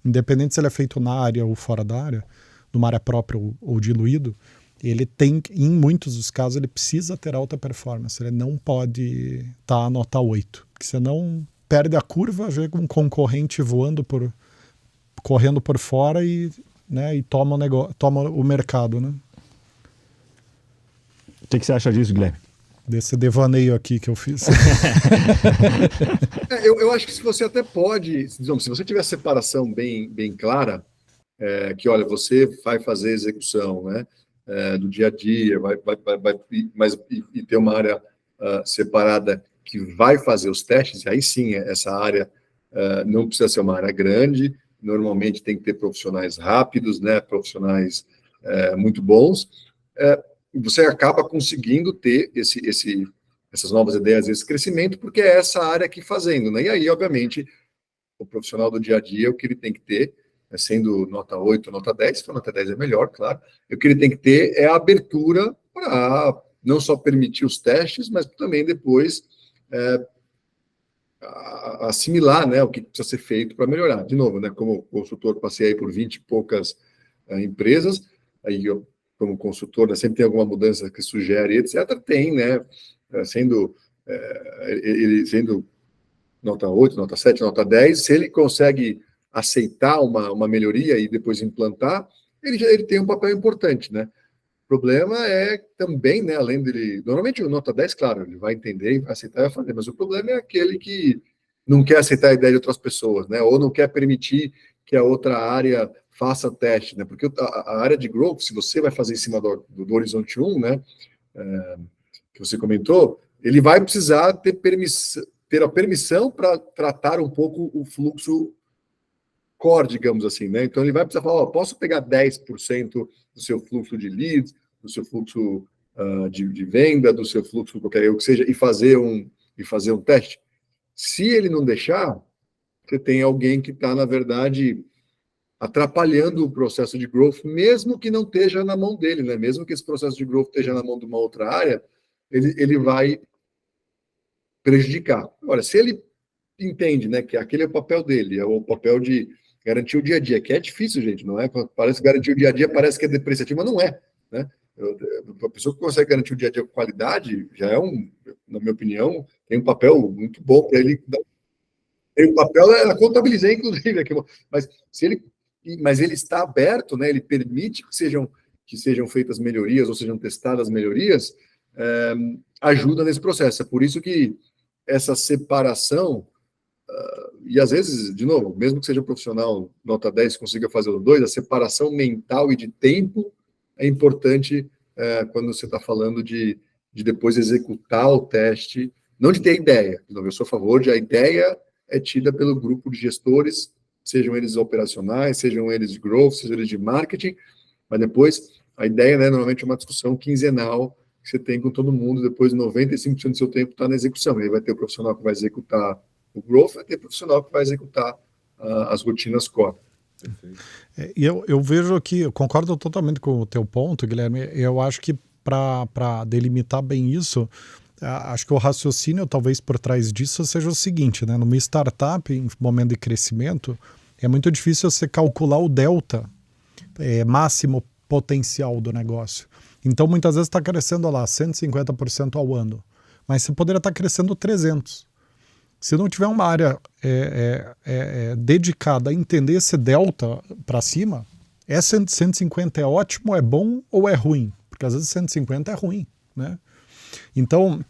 independente se ele é feito na área ou fora da área, numa área própria ou diluído, ele tem, em muitos dos casos, ele precisa ter alta performance. Ele não pode estar a nota 8, porque senão perde a curva, vê um concorrente correndo por fora e toma o mercado, né? O que você acha disso, Guilherme? Desse devaneio aqui que eu fiz. Eu acho que se você até pode, se você tiver a separação bem clara, que olha, você vai fazer execução, né, do dia a dia, e ter uma área separada que vai fazer os testes, aí sim essa área não precisa ser uma área grande, normalmente tem que ter profissionais rápidos, né, profissionais muito bons, você acaba conseguindo ter essas novas ideias, esse crescimento, porque é essa área aqui fazendo, né? E aí, obviamente, o profissional do dia a dia, o que ele tem que ter, sendo nota 8, nota 10, se for nota 10 é melhor, claro, o que ele tem que ter é a abertura para não só permitir os testes, mas também depois assimilar, né, o que precisa ser feito para melhorar. De novo, né, como consultor, passei aí por 20 e poucas empresas, aí eu, como consultor, né, sempre tem alguma mudança que sugere, etc. Tem, né? Ele sendo nota 8, nota 7, nota 10, se ele consegue aceitar uma melhoria e depois implantar, ele tem um papel importante, né? O problema é também, né, além dele... Normalmente o nota 10, claro, ele vai entender, vai aceitar e vai fazer, mas o problema é aquele que não quer aceitar a ideia de outras pessoas, né? Ou não quer permitir que a outra área faça teste, né? Porque a área de growth, se você vai fazer em cima do horizonte 1, né, que você comentou, ele vai precisar ter a permissão para tratar um pouco o fluxo core, digamos assim, né? Então ele vai precisar falar, posso pegar 10% do seu fluxo de leads, do seu fluxo de venda, do seu fluxo qualquer que seja, e fazer um teste. Se ele não deixar, você tem alguém que está, na verdade, atrapalhando o processo de growth, mesmo que não esteja na mão dele, né? Mesmo que esse processo de growth esteja na mão de uma outra área, ele vai prejudicar. Agora, se ele entende, né, que aquele é o papel dele, é o papel de garantir o dia a dia, que é difícil, gente, não é? Parece que garantir o dia a dia parece que é depreciativo, mas não é, né? A pessoa que consegue garantir o dia a dia com qualidade já é na minha opinião, tem um papel muito bom para ele. Tem um papel, eu contabilizei, inclusive, aqui, mas se ele mas ele está aberto, né? Ele permite que sejam feitas melhorias ou sejam testadas melhorias, ajuda nesse processo. É por isso que essa separação, e às vezes, de novo, mesmo que seja um profissional nota 10 consiga fazer os dois, a separação mental e de tempo é importante quando você está falando de depois executar o teste, não de ter ideia. De novo, eu sou a favor de a ideia é tida pelo grupo de gestores, sejam eles operacionais, sejam eles de growth, sejam eles de marketing, mas depois a ideia, né, normalmente é uma discussão quinzenal que você tem com todo mundo, depois 95% do seu tempo está na execução. Aí vai ter o profissional que vai executar o growth, vai ter o profissional que vai executar as rotinas core. E eu vejo aqui, eu concordo totalmente com o teu ponto, Guilherme. Eu acho que para delimitar bem isso, acho que o raciocínio talvez por trás disso seja o seguinte, né? Numa startup, em momento de crescimento, é muito difícil você calcular o delta máximo potencial do negócio. Então, muitas vezes está crescendo lá 150% ao ano, mas você poderia estar crescendo 300%. Se não tiver uma área dedicada a entender esse delta para cima, 150 é ótimo, é bom ou é ruim? Porque às vezes 150 é ruim, né? Então,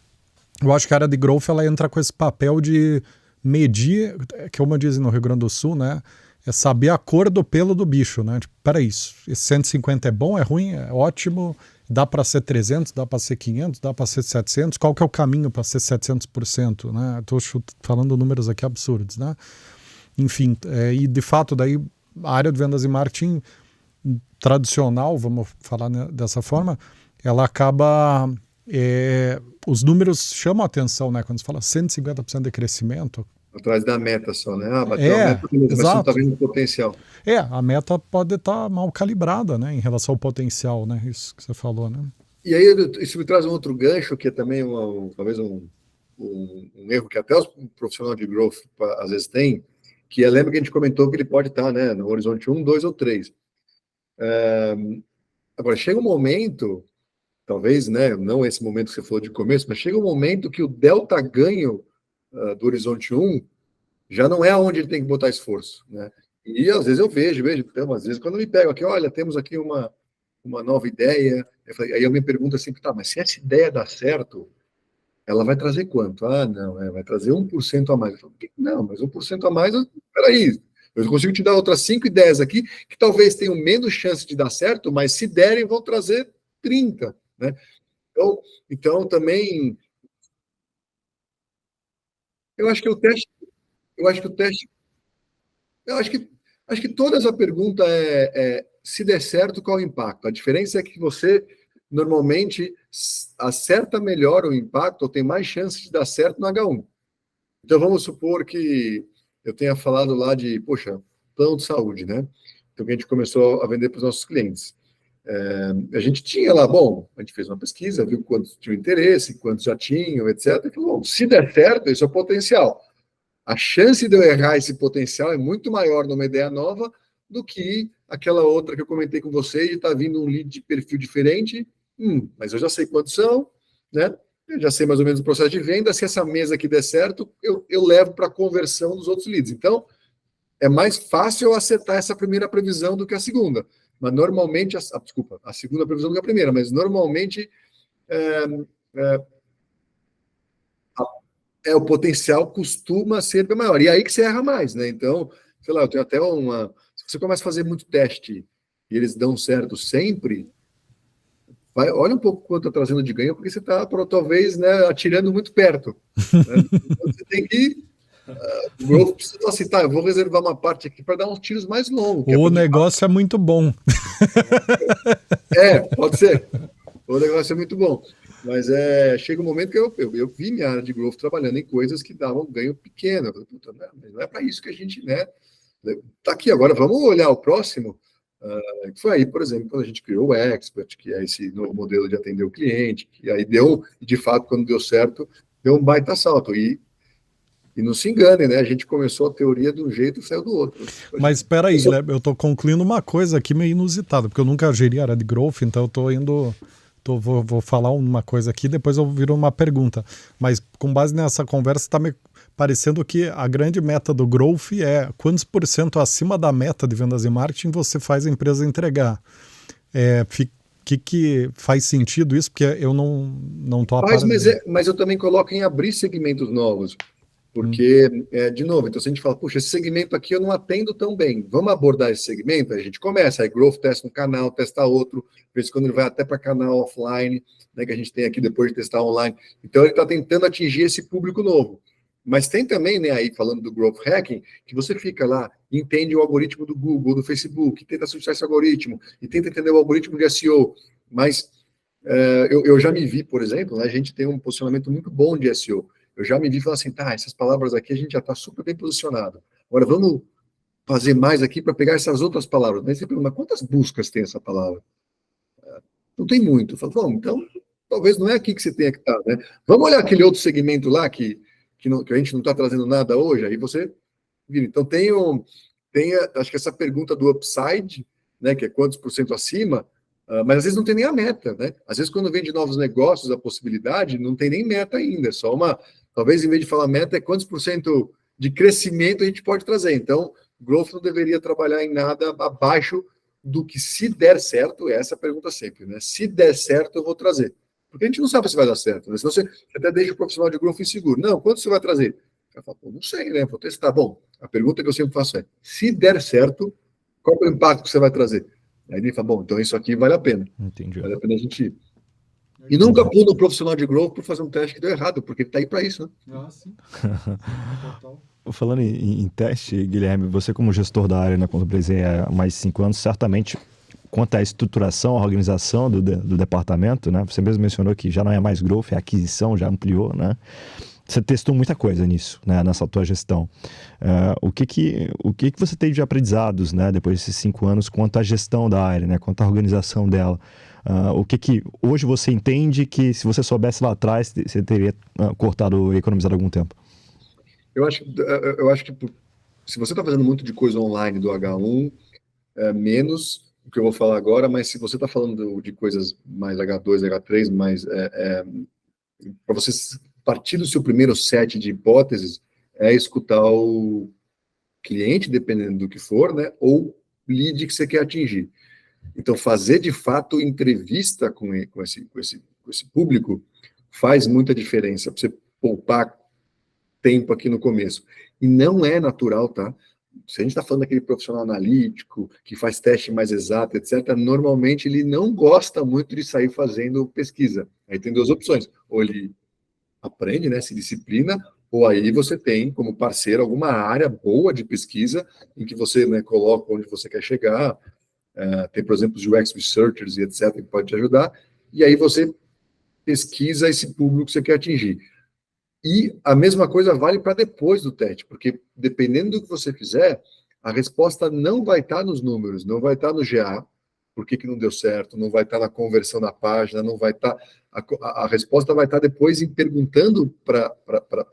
eu acho que a área de growth ela entra com esse papel de medir, que como dizem no Rio Grande do Sul, né? É saber a cor do pelo do bicho, né? Tipo, peraí, esse 150 é bom, é ruim, é ótimo, dá para ser 300, dá para ser 500, dá para ser 700, qual que é o caminho para ser 700%, né? Estou falando números aqui absurdos, né? Enfim, e de fato, daí a área de vendas e marketing tradicional, vamos falar dessa forma, ela acaba... os números chamam a atenção, né? Quando você fala 150% de crescimento... Atrás da meta só, né? Bateu a meta, mas você não está vendo o potencial. A meta pode estar mal calibrada, né? Em relação ao potencial, né? Isso que você falou, né? E aí isso me traz um outro gancho, que é também talvez um erro que até os profissionais de growth às vezes têm, que lembra que a gente comentou que ele pode estar, né, no horizonte 1, 2 ou 3. Agora, chega um momento, talvez, né, não esse momento que você falou de começo, mas chega um momento que o delta ganho do horizonte 1 já não é onde ele tem que botar esforço, né? E às vezes eu vejo, então, às vezes quando me pego aqui, olha, temos aqui uma nova ideia, aí eu me pergunto assim, tá, mas se essa ideia dá certo, ela vai trazer quanto? Ah, não, vai trazer 1% a mais. Eu falo, não, mas 1% a mais, peraí, eu consigo te dar outras 5 ideias aqui, que talvez tenham menos chance de dar certo, mas se derem, vão trazer 30, né? Então também, eu acho que o teste, acho que toda essa pergunta se der certo, qual é o impacto? A diferença é que você normalmente acerta melhor o impacto ou tem mais chance de dar certo no H1. Então vamos supor que eu tenha falado lá de, plano de saúde, né? Então que a gente começou a vender para os nossos clientes. A gente tinha lá, a gente fez uma pesquisa, viu quantos tinham interesse, quantos já tinham, etc. E falou, se der certo, isso é o potencial. A chance de eu errar esse potencial é muito maior numa ideia nova do que aquela outra que eu comentei com você e está vindo um lead de perfil diferente. Mas eu já sei quantos são, né? Eu já sei mais ou menos o processo de venda. Se essa mesa aqui der certo, eu levo para a conversão dos outros leads. Então, é mais fácil eu acertar essa primeira previsão do que a segunda. Mas normalmente, a segunda previsão do que a primeira, mas normalmente o potencial costuma ser bem maior. E aí que você erra mais, né? Então, sei lá, eu tenho até se você começa a fazer muito teste e eles dão certo sempre, olha um pouco quanto está trazendo de ganho, porque você está, talvez, né, atirando muito perto. Né? Então, você tem que... o growth precisa assim, eu vou reservar uma parte aqui para dar uns tiros mais longos. O negócio é muito bom. Pode ser. O negócio é muito bom. Mas chega um momento que eu vi minha área de growth trabalhando em coisas que davam ganho pequeno. Eu falei, não é para isso que a gente, né? Tá aqui agora, vamos olhar o próximo. Que foi aí, por exemplo, quando a gente criou o Expert, que é esse novo modelo de atender o cliente, que aí de fato, quando deu certo, deu um baita salto. E não se enganem, né? A gente começou a teoria de um jeito e saiu do outro. Mas espera aí, eu estou concluindo uma coisa aqui meio inusitada, porque eu nunca geri área de growth, então eu estou indo... Vou falar uma coisa aqui, depois eu viro uma pergunta. Mas com base nessa conversa, está me parecendo que a grande meta do growth é quantos por cento acima da meta de vendas e marketing você faz a empresa entregar. Que faz sentido isso? Porque eu não tô a par. Mas eu também coloco em abrir segmentos novos. Porque, de novo, então se a gente fala, puxa, esse segmento aqui eu não atendo tão bem, vamos abordar esse segmento? Aí a gente começa, aí growth testa um canal, testa outro, de vez em quando ele vai até para canal offline, né, que a gente tem aqui depois de testar online. Então ele está tentando atingir esse público novo. Mas tem também, né, aí falando do growth hacking, que você fica lá, entende o algoritmo do Google, do Facebook, tenta associar esse algoritmo, e tenta entender o algoritmo de SEO. Mas eu já me vi, por exemplo, né, a gente tem um posicionamento muito bom de SEO. Eu já me vi falando assim, tá, essas palavras aqui a gente já está super bem posicionado. Agora vamos fazer mais aqui para pegar essas outras palavras. Mas você pergunta, quantas buscas tem essa palavra? Não tem muito. Eu falo, bom, então talvez não é aqui que você tenha que estar, né? Vamos olhar aquele outro segmento lá que a gente não está trazendo nada hoje, aí você vira. Então acho que essa pergunta do upside, né, que é quantos por cento acima, mas às vezes não tem nem a meta, né? Às vezes quando vem de novos negócios, a possibilidade, não tem nem meta ainda, é só talvez em vez de falar meta, é quantos por cento de crescimento a gente pode trazer. Então, growth não deveria trabalhar em nada abaixo do que, se der certo, essa é a pergunta sempre, né? Se der certo, eu vou trazer. Porque a gente não sabe se vai dar certo, né? Senão você até deixa o profissional de growth inseguro. Não, quanto você vai trazer? Eu falo, não sei, né? Vou testar. Bom, a pergunta que eu sempre faço é, se der certo, qual é o impacto que você vai trazer? Aí ele fala, bom, então isso aqui vale a pena. Entendi. Vale a pena a gente ir. E nunca pula um profissional de growth por fazer um teste que deu errado, porque ele está aí para isso, né? Ah, sim. Falando em teste, Guilherme, você como gestor da área na Contabrasei há mais de 5 anos, certamente, quanto à estruturação, à organização do departamento, né? Você mesmo mencionou que já não é mais growth, é aquisição, já ampliou, né? Você testou muita coisa nisso, né, nessa tua gestão. O que você teve de aprendizados, né, depois desses 5 anos, quanto à gestão da área, né, quanto à organização dela? O que hoje você entende que, se você soubesse lá atrás, você teria cortado e economizado algum tempo? Eu acho que se você está fazendo muito de coisa online do H1, menos o que eu vou falar agora, mas se você está falando de coisas mais H2, H3, mais para você partir do seu primeiro set de hipóteses, é escutar o cliente, dependendo do que for, né, ou lead que você quer atingir. Então, fazer de fato entrevista com esse público faz muita diferença, para você poupar tempo aqui no começo. E não é natural, tá? Se a gente está falando daquele profissional analítico, que faz teste mais exato, etc., normalmente ele não gosta muito de sair fazendo pesquisa. Aí tem 2 opções. Ou ele aprende, né, se disciplina, ou aí você tem como parceiro alguma área boa de pesquisa em que você, né, coloca onde você quer chegar. Tem, por exemplo, os UX Researchers e etc., que pode te ajudar, e aí você pesquisa esse público que você quer atingir. E a mesma coisa vale para depois do teste, porque dependendo do que você fizer, a resposta não vai estar nos números, não vai estar no GA, por que não deu certo, não vai estar na conversão da página, não vai estar... A resposta vai estar depois em perguntando para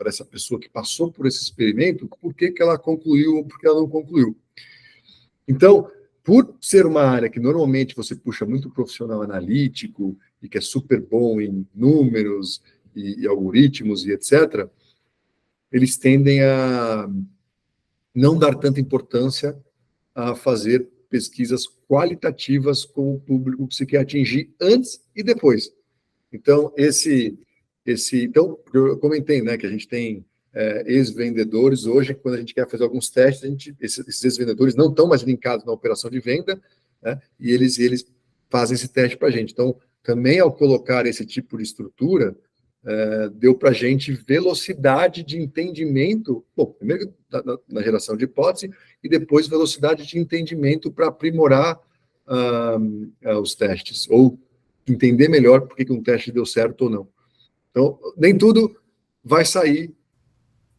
essa pessoa que passou por esse experimento por que ela concluiu ou por que ela não concluiu. Então, por ser uma área que normalmente você puxa muito profissional analítico e que é super bom em números e algoritmos e etc., eles tendem a não dar tanta importância a fazer pesquisas qualitativas com o público que você quer atingir antes e depois. Então, então, eu comentei, né, que a gente tem ex-vendedores hoje, quando a gente quer fazer alguns testes, esses ex-vendedores não estão mais linkados na operação de venda, né, e eles fazem esse teste para a gente. Então, também ao colocar esse tipo de estrutura, deu para a gente velocidade de entendimento, bom, primeiro na geração de hipótese, e depois velocidade de entendimento para aprimorar os testes, ou entender melhor por que um teste deu certo ou não. Então, nem tudo vai sair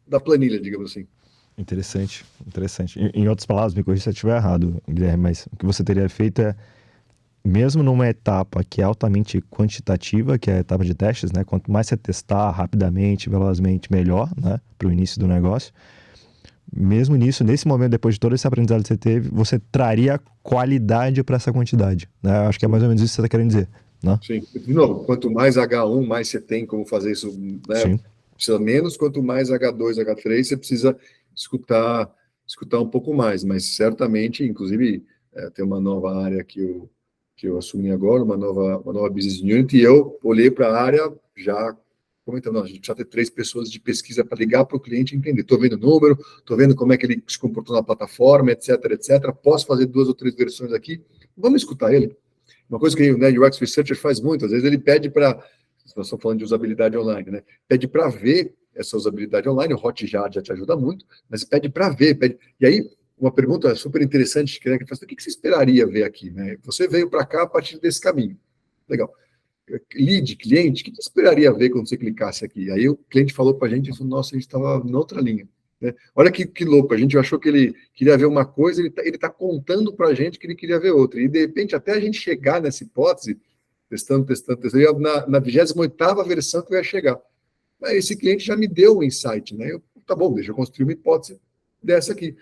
da planilha, digamos assim. Interessante. Em outras palavras, me corrija se eu estiver errado, Guilherme, mas o que você teria feito é, mesmo numa etapa que é altamente quantitativa, que é a etapa de testes, né? Quanto mais você testar rapidamente, velozmente, melhor, né? Para o início do negócio. Mesmo nisso, nesse momento, depois de todo esse aprendizado que você teve, você traria qualidade para essa quantidade, né? Acho que é mais ou menos isso que você está querendo dizer, né? Sim. De novo, quanto mais H1, mais você tem como fazer isso, né? Sim. precisa menos, quanto mais H2, H3, você precisa escutar um pouco mais, mas certamente, inclusive, tem uma nova área que eu assumi agora, uma nova business unit, e eu olhei para a área já comentando, não, a gente precisa ter 3 pessoas de pesquisa para ligar para o cliente e entender. Estou vendo o número, estou vendo como é que ele se comportou na plataforma, etc, etc. Posso fazer 2 ou 3 versões aqui? Vamos escutar ele. Uma coisa que o UX Researcher faz muito, às vezes ele pede para, nós estamos falando de usabilidade online, né? Pede para ver essa usabilidade online, o Hotjar já te ajuda muito, mas pede para ver. E aí, uma pergunta super interessante, que faz, o que você esperaria ver aqui? Né? Você veio para cá a partir desse caminho. Legal. Lead, cliente, o que você esperaria ver quando você clicasse aqui? Aí o cliente falou para a gente, nossa, a gente estava na outra linha. Né? Olha que louco, a gente achou que ele queria ver uma coisa, ele tá contando para a gente que ele queria ver outra. E, de repente, até a gente chegar nessa hipótese, testando, na 28ª versão que eu ia chegar. Mas esse cliente já me deu um insight, né? Tá bom, deixa eu construir uma hipótese dessa aqui.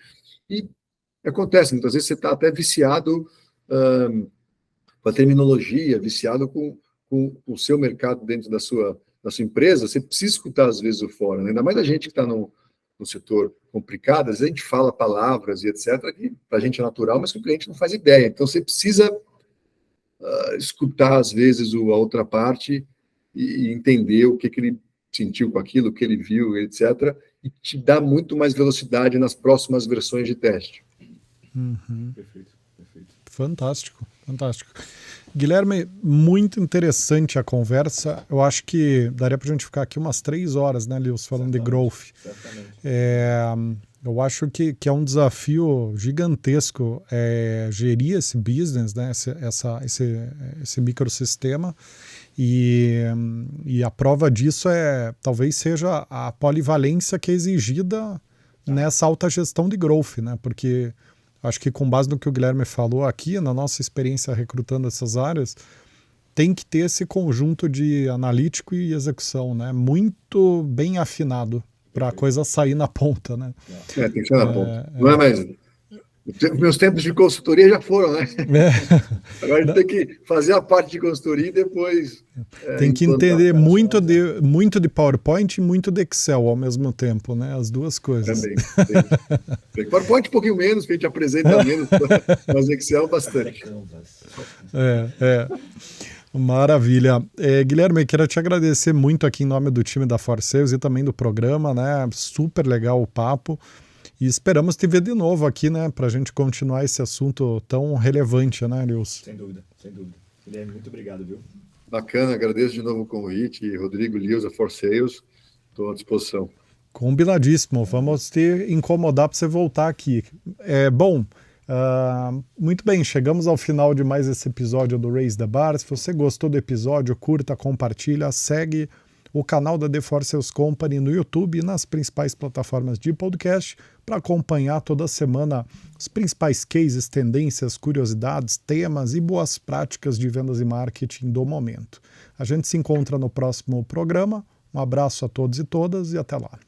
E acontece, muitas vezes você está até viciado com a terminologia, viciado com o seu mercado dentro da sua empresa, você precisa escutar, às vezes, o fora, né? Ainda mais a gente que está no setor complicado, às vezes a gente fala palavras e etc., que para a gente é natural, mas que o cliente não faz ideia. Então, você precisa escutar, às vezes, a outra parte e entender o que ele sentiu com aquilo, o que ele viu, etc., e te dá muito mais velocidade nas próximas versões de teste. Uhum. Perfeito. Fantástico. Guilherme, muito interessante a conversa. Eu acho que daria para a gente ficar aqui umas 3 horas, né, Lewis, falando de growth. Eu acho que é um desafio gigantesco gerir esse business, né, esse microsistema. E a prova disso talvez seja a polivalência que é exigida nessa alta gestão de growth, né? Porque acho que com base no que o Guilherme falou aqui, na nossa experiência recrutando essas áreas, tem que ter esse conjunto de analítico e execução, né? Muito bem afinado para a coisa sair na ponta, né? Tem que ser na ponta. Não é mais... Meus tempos de consultoria já foram, né? Agora a gente tem que fazer a parte de consultoria e depois... tem que entender muito de PowerPoint e muito de Excel ao mesmo tempo, né? As duas coisas. Também. PowerPoint um pouquinho menos, que a gente apresenta menos, mas Excel bastante. Maravilha. Guilherme, quero te agradecer muito aqui em nome do time da ForSales e também do programa, né? Super legal o papo. E esperamos te ver de novo aqui, né, para a gente continuar esse assunto tão relevante, né, Nilson? Sem dúvida. Guilherme, muito obrigado, viu? Bacana, agradeço de novo o convite. Rodrigo, Lewis, ForSales, estou à disposição. Combinadíssimo, vamos te incomodar para você voltar aqui. Muito bem, chegamos ao final de mais esse episódio do Raise the Bar. Se você gostou do episódio, curta, compartilha, segue o canal da The ForSales Company no YouTube e nas principais plataformas de podcast para acompanhar toda semana os principais cases, tendências, curiosidades, temas e boas práticas de vendas e marketing do momento. A gente se encontra no próximo programa. Um abraço a todos e todas e até lá.